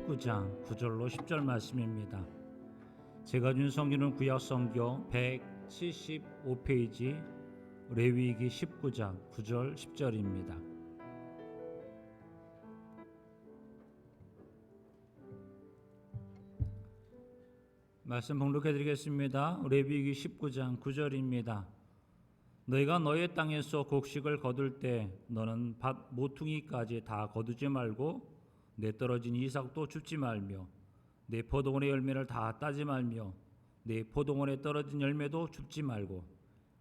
19장 9절로 10절 말씀입니다. 제가 준 성경은 구약 성경 175페이지 레위기 19장 9절 10절입니다. 말씀 봉독해 드리겠습니다. 레위기 19장 9절입니다. 너희가 너의 땅에서 곡식을 거둘 때 너는 밭 모퉁이까지 다 거두지 말고 내 떨어진 이삭도 줍지 말며 내 포도원의 열매를 다 따지 말며 내 포도원에 떨어진 열매도 줍지 말고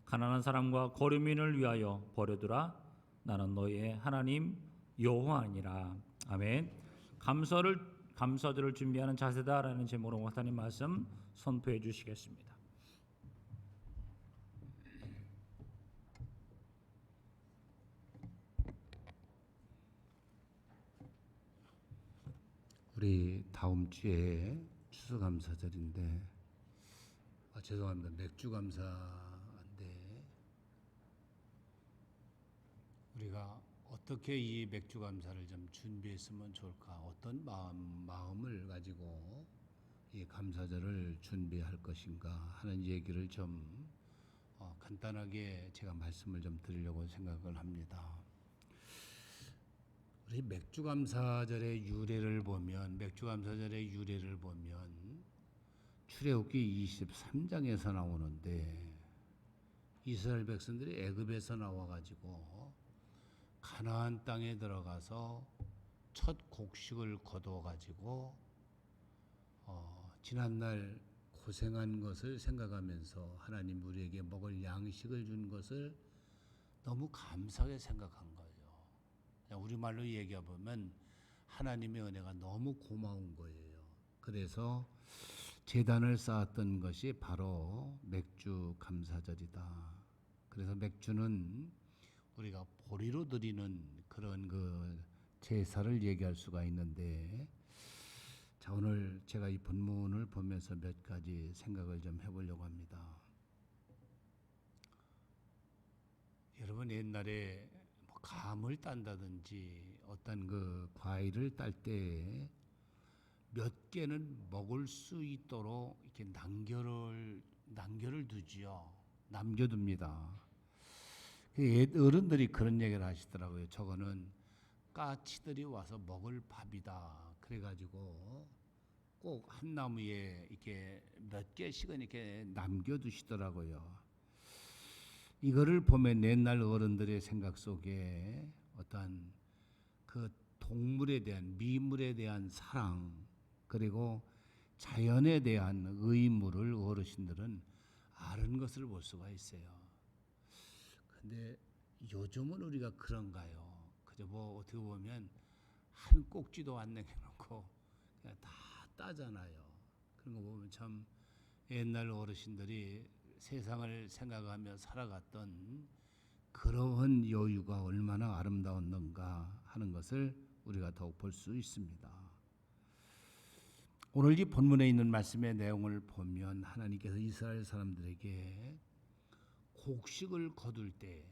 가난한 사람과 거류민을 위하여 버려두라. 나는 너의 하나님 여호와니라. 아멘. 감사절을 준비하는 자세다라는 제목으로 하나님 말씀 선포해 주시겠습니다. 우리 다음 주에 추수감사절인데 죄송합니다. 맥주감사인데 우리가 어떻게 이 맥주감사를 좀 준비했으면 좋을까? 어떤 마음을 가지고 이 감사절을 준비할 것인가 하는 얘기를 좀 간단하게 제가 말씀을 좀 드리려고 생각을 합니다. 우리 맥주감사절의 유래를 보면 출애굽기 23장에서 나오는데 이스라엘 백성들이 애굽에서 나와가지고 가나안 땅에 들어가서 첫 곡식을 거두어가지고 지난날 고생한 것을 생각하면서 하나님 우리에게 먹을 양식을 준 것을 너무 감사하게 생각한 거예요. 우리말로 얘기해보면 하나님의 은혜가 너무 고마운 거예요. 그래서 제단을 쌓았던 것이 바로 맥주 감사절이다. 그래서 맥주는 우리가 보리로 드리는 그런 그 제사를 얘기할 수가 있는데, 자, 오늘 제가 이 본문을 보면서 몇 가지 생각을 좀 해보려고 합니다. 여러분 옛날에 감을 딴다든지 어떤 그 과일을 딸 때 몇 개는 먹을 수 있도록 이렇게 남겨를 두지요. 남겨둡니다. 어른들이 그런 얘기를 하시더라고요. 저거는 까치들이 와서 먹을 밥이다. 그래가지고 꼭 한 나무에 이렇게 몇 개씩은 이렇게 남겨두시더라고요. 이거를 보면 옛날 어른들의 생각 속에 어떤 그 동물에 대한 미물에 대한 사랑 그리고 자연에 대한 의무를 어르신들은 아는 것을 볼 수가 있어요. 근데 요즘은 우리가 그런가요? 그저 뭐 어떻게 보면 한 꼭지도 안 남겨놓고 그냥 다 따잖아요. 그런 거 보면 참 옛날 어르신들이 세상을 생각하며 살아갔던 그러한 여유가 얼마나 아름다웠는가 하는 것을 우리가 더욱 볼 수 있습니다. 오늘 이 본문에 있는 말씀의 내용을 보면 하나님께서 이스라엘 사람들에게 곡식을 거둘 때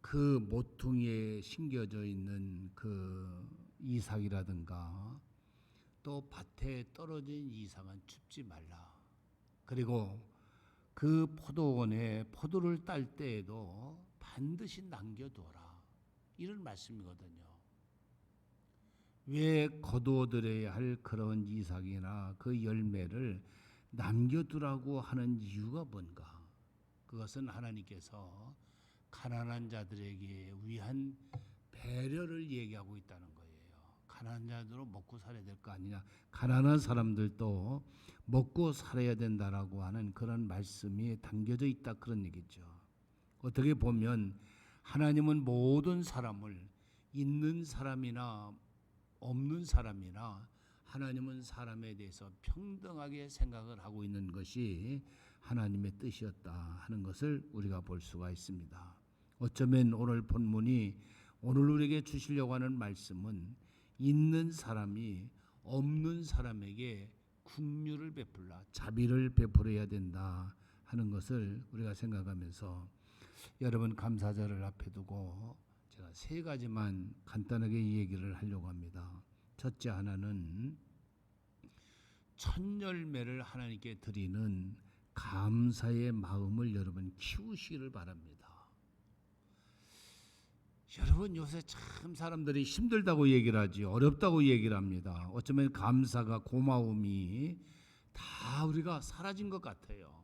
그 모퉁이에 심겨져 있는 그 이삭이라든가 또 밭에 떨어진 이삭은 줍지 말라. 그리고 그 포도원에 포도를 딸 때에도 반드시 남겨두어라. 이런 말씀이거든요. 왜 거두어들여야 할 그런 이삭이나 그 열매를 남겨두라고 하는 이유가 뭔가? 그것은 하나님께서 가난한 자들에게 위한 배려를 얘기하고 있다는 거예요. 가난한 자들로 먹고 살아야 될 거 아니냐. 가난한 사람들도 먹고 살아야 된다라고 하는 그런 말씀이 담겨져 있다 그런 얘기죠. 어떻게 보면 하나님은 모든 사람을 있는 사람이나 없는 사람이나 하나님은 사람에 대해서 평등하게 생각을 하고 있는 것이 하나님의 뜻이었다 하는 것을 우리가 볼 수가 있습니다. 어쩌면 오늘 본문이 오늘 우리에게 주시려고 하는 말씀은 있는 사람이 없는 사람에게 긍휼을 베풀라, 자비를 베풀어야 된다 하는 것을 우리가 생각하면서 여러분 감사절을 앞에 두고 제가 세 가지만 간단하게 이 얘기를 하려고 합니다. 첫째 하나는 첫 열매를 하나님께 드리는 감사의 마음을 여러분 키우시기를 바랍니다. 여러분 요새 참 사람들이 힘들다고 얘기를 하지 어렵다고 얘기를 합니다. 어쩌면 감사가 고마움이 다 우리가 사라진 것 같아요.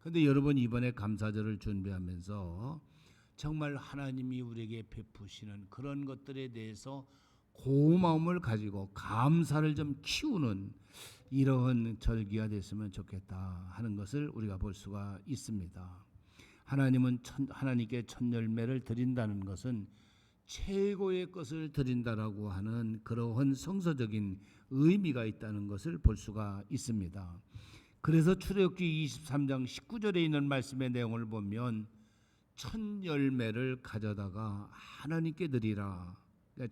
그런데 여러분 이번에 감사절을 준비하면서 정말 하나님이 우리에게 베푸시는 그런 것들에 대해서 고마움을 가지고 감사를 좀 키우는 이러한 절기가 됐으면 좋겠다 하는 것을 우리가 볼 수가 있습니다. 하나님께 첫 열매를 드린다는 것은 최고의 것을 드린다라고 하는 그러한 성서적인 의미가 있다는 것을 볼 수가 있습니다. 그래서 출애굽기 23장 19절에 있는 말씀의 내용을 보면 첫 열매를 가져다가 하나님께 드리라.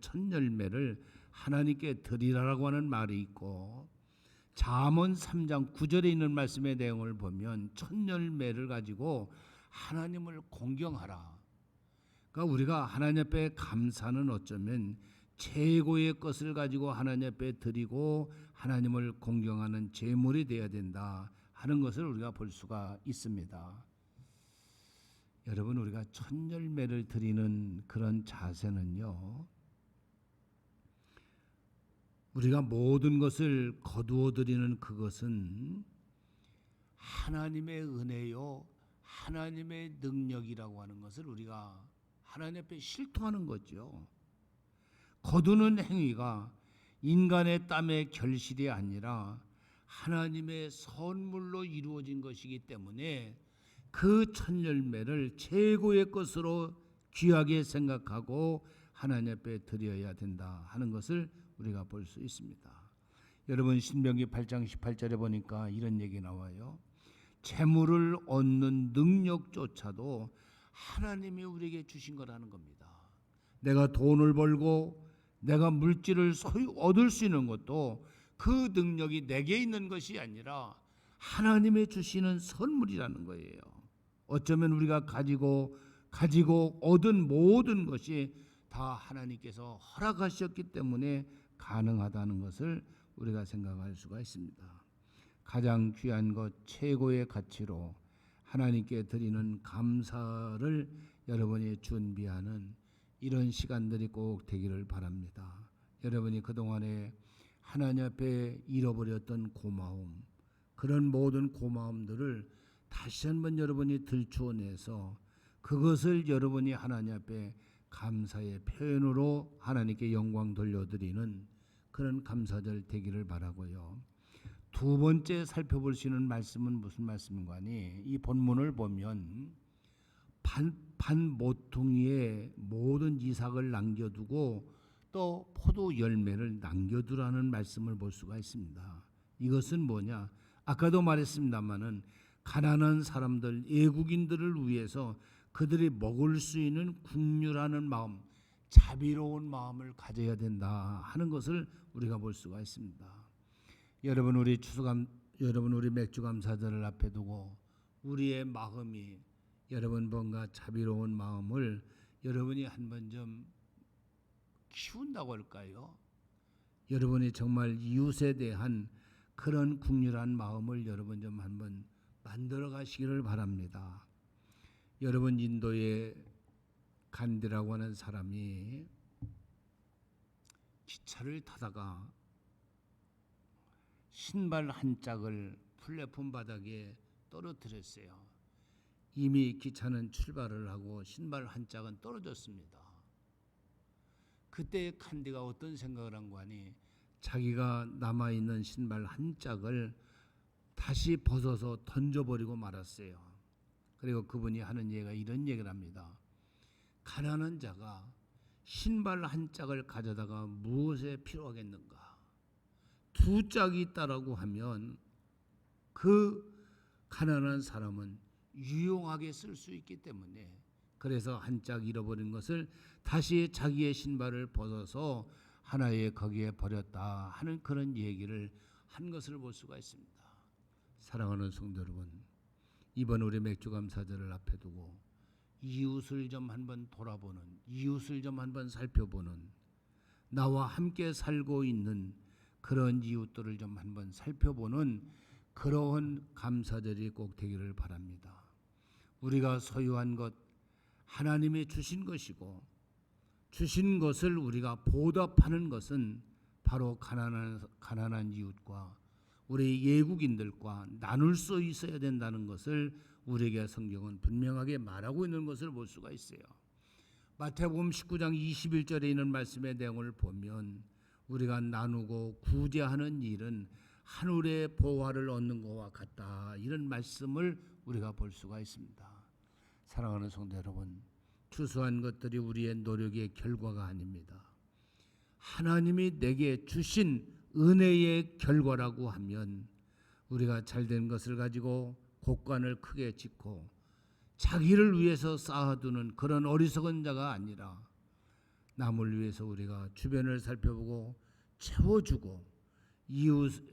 첫 열매를 하나님께 드리라라고 하는 말이 있고 잠언 3장 9절에 있는 말씀의 내용을 보면 첫 열매를 가지고 하나님을 공경하라. 그러니까 우리가 하나님 앞에 감사는 어쩌면 최고의 것을 가지고 하나님 앞에 드리고 하나님을 공경하는 제물이 되어야 된다 하는 것을 우리가 볼 수가 있습니다. 여러분 우리가 첫 열매를 드리는 그런 자세는요, 우리가 모든 것을 거두어 드리는 그것은 하나님의 은혜요 하나님의 능력이라고 하는 것을 우리가 하나님 앞에 실토하는 거죠. 거두는 행위가 인간의 땀의 결실이 아니라 하나님의 선물로 이루어진 것이기 때문에 그 첫 열매를 최고의 것으로 귀하게 생각하고 하나님 앞에 드려야 된다 하는 것을 우리가 볼 수 있습니다. 여러분 신명기 8장 18절에 보니까 이런 얘기 나와요. 재물을 얻는 능력조차도 하나님이 우리에게 주신 거라는 겁니다. 내가 돈을 벌고 내가 물질을 얻을 수 있는 것도 그 능력이 내게 있는 것이 아니라 하나님의 주시는 선물이라는 거예요. 어쩌면 우리가 가지고 얻은 모든 것이 다 하나님께서 허락하셨기 때문에 가능하다는 것을 우리가 생각할 수가 있습니다. 가장 귀한 것 최고의 가치로 하나님께 드리는 감사를 여러분이 준비하는 이런 시간들이 꼭 되기를 바랍니다. 여러분이 그동안에 하나님 앞에 잃어버렸던 고마움, 그런 모든 고마움들을 다시 한번 여러분이 들추어내서 그것을 여러분이 하나님 앞에 감사의 표현으로 하나님께 영광 돌려드리는 그런 감사절 되기를 바라고요. 두 번째 살펴볼 수 있는 말씀은 무슨 말씀인가니, 이 본문을 보면 반 모퉁이에 모든 이삭을 남겨두고 또 포도 열매를 남겨두라는 말씀을 볼 수가 있습니다. 이것은 뭐냐? 아까도 말했습니다마는 가난한 사람들, 애국인들을 위해서 그들이 먹을 수 있는 긍휼하는 마음, 자비로운 마음을 가져야 된다 하는 것을 우리가 볼 수가 있습니다. 여러분 우리 맥주감사절을 앞에 두고 우리의 마음이 여러분 뭔가 자비로운 마음을 여러분이 한번 좀 키운다고 할까요? 여러분이 정말 이웃에 대한 그런 긍휼한 마음을 여러분 좀 한번 만들어 가시기를 바랍니다. 여러분 인도의 간디라고 하는 사람이 기차를 타다가 신발 한 짝을 플랫폼 바닥에 떨어뜨렸어요. 이미 기차는 출발을 하고 신발 한 짝은 떨어졌습니다. 그때 간디가 어떤 생각을 한 거니, 자기가 남아있는 신발 한 짝을 다시 벗어서 던져버리고 말았어요. 그리고 그분이 하는 얘기가 이런 얘기를 합니다. 가난한 자가 신발 한 짝을 가져다가 무엇에 필요하겠는가? 두 짝이 있다라고 하면 그 가난한 사람은 유용하게 쓸 수 있기 때문에, 그래서 한 짝 잃어버린 것을 다시 자기의 신발을 벗어서 하나의 거기에 버렸다 하는 그런 얘기를 한 것을 볼 수가 있습니다. 사랑하는 성도 여러분, 이번 우리 맥주감사절을 앞에 두고 이웃을 좀 한번 돌아보는, 이웃을 좀 한번 살펴보는, 나와 함께 살고 있는 그런 이웃들을 좀 한번 살펴보는 그러한 감사절이 꼭 되기를 바랍니다. 우리가 소유한 것 하나님이 주신 것이고 주신 것을 우리가 보답하는 것은 바로 가난한 이웃과 우리 예국인들과 나눌 수 있어야 된다는 것을 우리에게 성경은 분명하게 말하고 있는 것을 볼 수가 있어요. 마태복음 19장 21절에 있는 말씀의 내용을 보면 우리가 나누고 구제하는 일은 하늘의 보화를 얻는 것과 같다, 이런 말씀을 우리가 볼 수가 있습니다. 사랑하는 성도 여러분, 추수한 것들이 우리의 노력의 결과가 아닙니다. 하나님이 내게 주신 은혜의 결과라고 하면 우리가 잘된 것을 가지고 곡간을 크게 짓고 자기를 위해서 쌓아두는 그런 어리석은 자가 아니라 남을 위해서 우리가 주변을 살펴보고 채워주고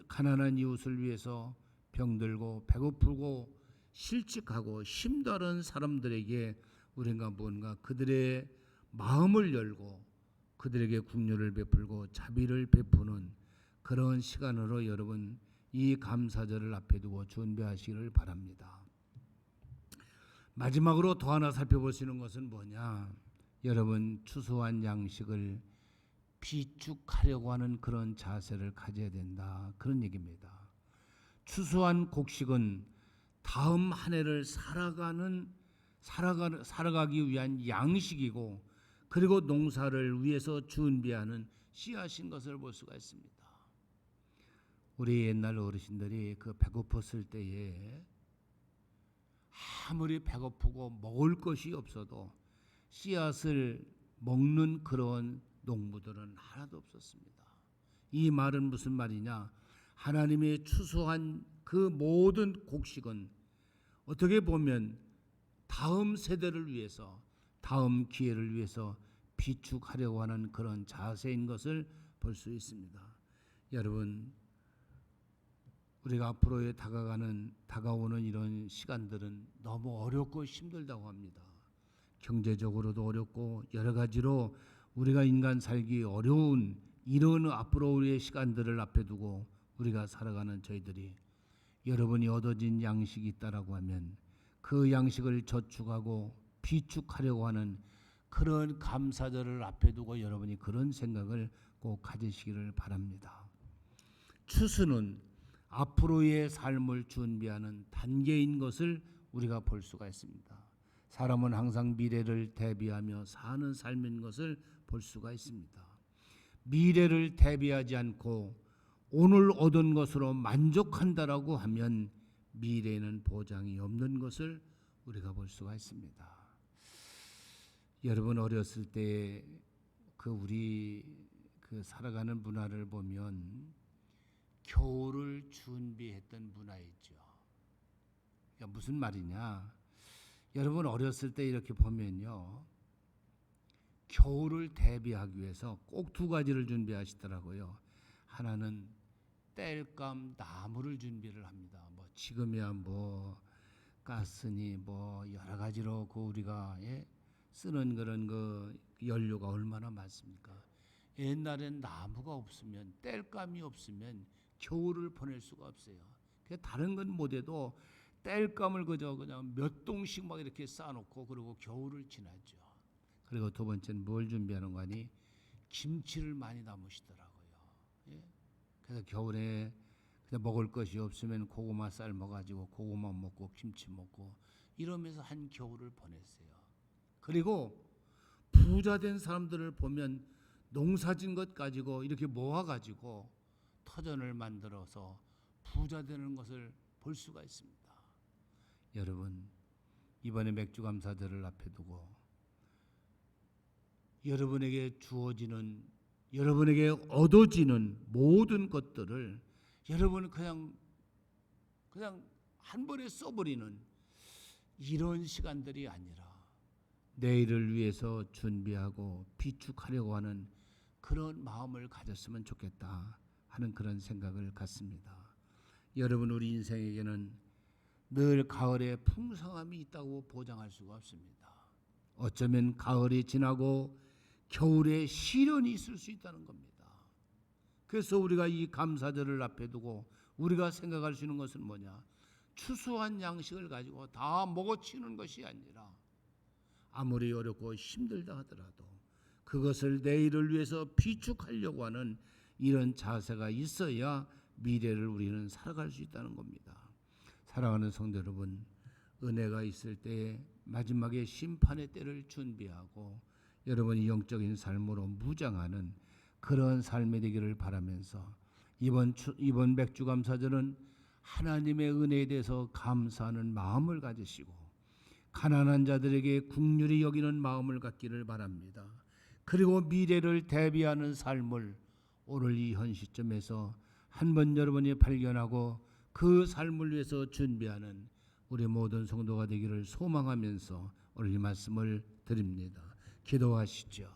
가난한 이웃을 위해서 병들고 배고프고 실직하고 힘다른 사람들에게 우리가 뭔가 그들의 마음을 열고 그들에게 긍휼을 베풀고 자비를 베푸는 그런 시간으로 여러분 이 감사절을 앞에 두고 준비하시기를 바랍니다. 마지막으로 더 하나 살펴볼 수 있는 것은 뭐냐? 여러분, 추수한 양식을 비축하려고 하는 그런 자세를 가져야 된다, 그런 얘기입니다. 추수한 곡식은 다음 한 해를 살아가기 위한 양식이고, 그리고 농사를 위해서 준비하는 씨앗인 것을 볼 수가 있습니다. 우리 옛날 어르신들이 그 배고팠을 때에 아무리 배고프고 먹을 것이 없어도 씨앗을 먹는 그런 농부들은 하나도 없었습니다. 이 말은 무슨 말이냐? 하나님의 추수한 그 모든 곡식은 어떻게 보면 다음 세대를 위해서, 다음 기회를 위해서 비축하려고 하는 그런 자세인 것을 볼 수 있습니다. 여러분, 우리가 앞으로 다가오는 이런 시간들은 너무 어렵고 힘들다고 합니다. 경제적으로도 어렵고 여러 가지로 우리가 인간 살기 어려운 이런 앞으로 우리의 시간들을 앞에 두고 우리가 살아가는 저희들이, 여러분이 얻어진 양식이 있다라고 하면 그 양식을 저축하고 비축하려고 하는 그런 감사절을 앞에 두고 여러분이 그런 생각을 꼭 가지시기를 바랍니다. 추수는 앞으로의 삶을 준비하는 단계인 것을 우리가 볼 수가 있습니다. 사람은 항상 미래를 대비하며 사는 삶인 것을 볼 수가 있습니다. 미래를 대비하지 않고 오늘 얻은 것으로 만족한다라고 하면 미래에는 보장이 없는 것을 우리가 볼 수가 있습니다. 여러분, 어렸을 때 우리 살아가는 문화를 보면 겨울을 준비했던 문화 있죠. 그러니까 무슨 말이냐? 여러분, 어렸을 때 이렇게 보면요, 겨울을 대비하기 위해서 꼭 두 가지를 준비하시더라고요. 하나는 땔감 나무를 준비를 합니다. 지금이야 가스니 여러 가지로 우리가 쓰는 그런 연료가 얼마나 많습니까? 옛날엔 나무가 없으면, 땔감이 없으면 겨울을 보낼 수가 없어요. 다른 건 못해도 땔감을 그냥 몇 동씩 막 이렇게 쌓아놓고 그리고 겨울을 지나죠. 그리고 두 번째는 뭘 준비하는 거니? 김치를 많이 담으시더라고요. 그래서 겨울에 그냥 먹을 것이 없으면 고구마 삶아가지고 고구마 먹고 김치 먹고 이러면서 한 겨울을 보냈어요. 그리고 부자 된 사람들을 보면 농사진 것 가지고 이렇게 모아가지고 터전을 만들어서 부자 되는 것을 볼 수가 있습니다. 여러분, 이번에 맥주감사절을 앞에 두고 여러분에게 주어지는, 여러분에게 얻어지는 모든 것들을 여러분은 그냥 한 번에 써버리는 이런 시간들이 아니라 내일을 위해서 준비하고 비축하려고 하는 그런 마음을 가졌으면 좋겠다 하는 그런 생각을 갖습니다. 여러분, 우리 인생에게는 늘 가을에 풍성함이 있다고 보장할 수가 없습니다. 어쩌면 가을이 지나고 겨울에 시련이 있을 수 있다는 겁니다. 그래서 우리가 이 감사절을 앞에 두고 우리가 생각할 수 있는 것은 뭐냐? 추수한 양식을 가지고 다 먹어치우는 것이 아니라 아무리 어렵고 힘들다 하더라도 그것을 내일을 위해서 비축하려고 하는 이런 자세가 있어야 미래를 우리는 살아갈 수 있다는 겁니다. 사랑하는 성도 여러분, 은혜가 있을 때 마지막에 심판의 때를 준비하고 여러분이 영적인 삶으로 무장하는 그런 삶이 되기를 바라면서 이번 맥주감사절은 하나님의 은혜에 대해서 감사하는 마음을 가지시고 가난한 자들에게 긍휼히 여기는 마음을 갖기를 바랍니다. 그리고 미래를 대비하는 삶을 오늘 이 현 시점에서 한번 여러분이 발견하고 그 삶을 위해서 준비하는 우리 모든 성도가 되기를 소망하면서 오늘 이 말씀을 드립니다. 기도하시죠.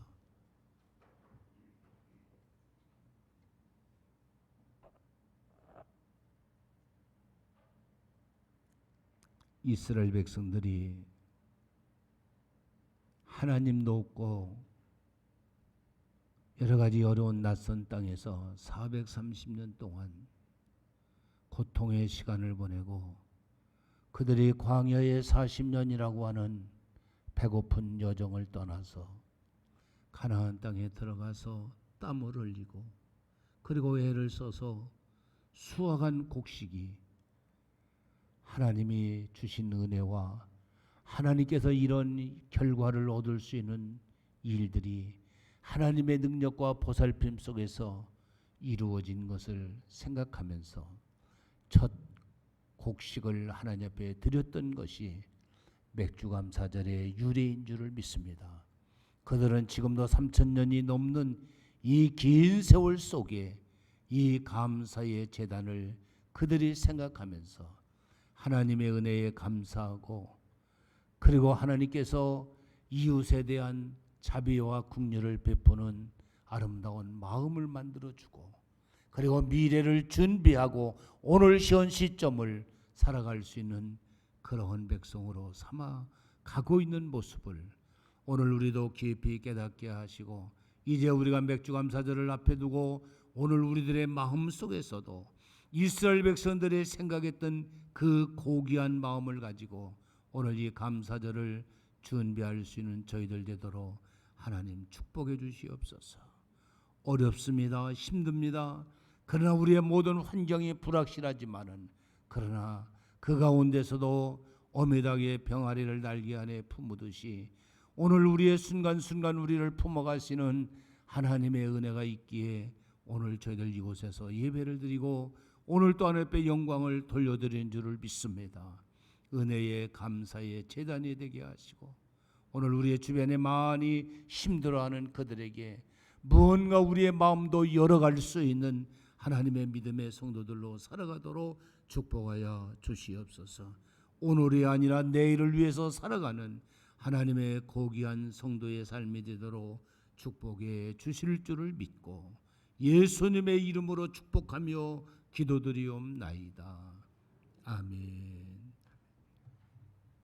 이스라엘 백성들이 하나님도 없고 여러 가지 어려운 낯선 땅에서 430년 동안 고통의 시간을 보내고 그들이 광야의 40년이라고 하는 배고픈 여정을 떠나서 가나안 땅에 들어가서 땀을 흘리고 그리고 애를 써서 수확한 곡식이 하나님이 주신 은혜와 하나님께서 이런 결과를 얻을 수 있는 일들이 하나님의 능력과 보살핌 속에서 이루어진 것을 생각하면서 첫 곡식을 하나님 앞에 드렸던 것이 맥주감사절의 유래인 줄을 믿습니다. 그들은 지금도 3000년이 넘는 이 긴 세월 속에 이 감사의 제단을 그들이 생각하면서 하나님의 은혜에 감사하고 그리고 하나님께서 이웃에 대한 자비와 긍휼을 베푸는 아름다운 마음을 만들어주고 그리고 미래를 준비하고 오늘 현 시점을 살아갈 수 있는 그러한 백성으로 삼아 가고 있는 모습을 오늘 우리도 깊이 깨닫게 하시고 이제 우리가 맥주감사절을 앞에 두고 오늘 우리들의 마음 속에서도 이스라엘 백성들이 생각했던 그 고귀한 마음을 가지고 오늘 이 감사절을 준비할 수 있는 저희들 되도록 하나님 축복해 주시옵소서. 어렵습니다. 힘듭니다. 그러나 우리의 모든 환경이 불확실하지만은 그러나 그 가운데서도 어미닭의 병아리를 날개 안에 품으듯이 오늘 우리의 순간순간 우리를 품어가시는 하나님의 은혜가 있기에 오늘 저희들 이곳에서 예배를 드리고 오늘 또 하나님께 영광을 돌려드리는 줄을 믿습니다. 은혜의 감사의 제단이 되게 하시고 오늘 우리의 주변에 많이 힘들어하는 그들에게 무언가 우리의 마음도 열어갈 수 있는 하나님의 믿음의 성도들로 살아가도록 축복하여 주시옵소서. 오늘이 아니라 내일을 위해서 살아가는 하나님의 고귀한 성도의 삶이 되도록 축복해 주실 줄을 믿고 예수님의 이름으로 축복하며 기도드리옵나이다. 아멘.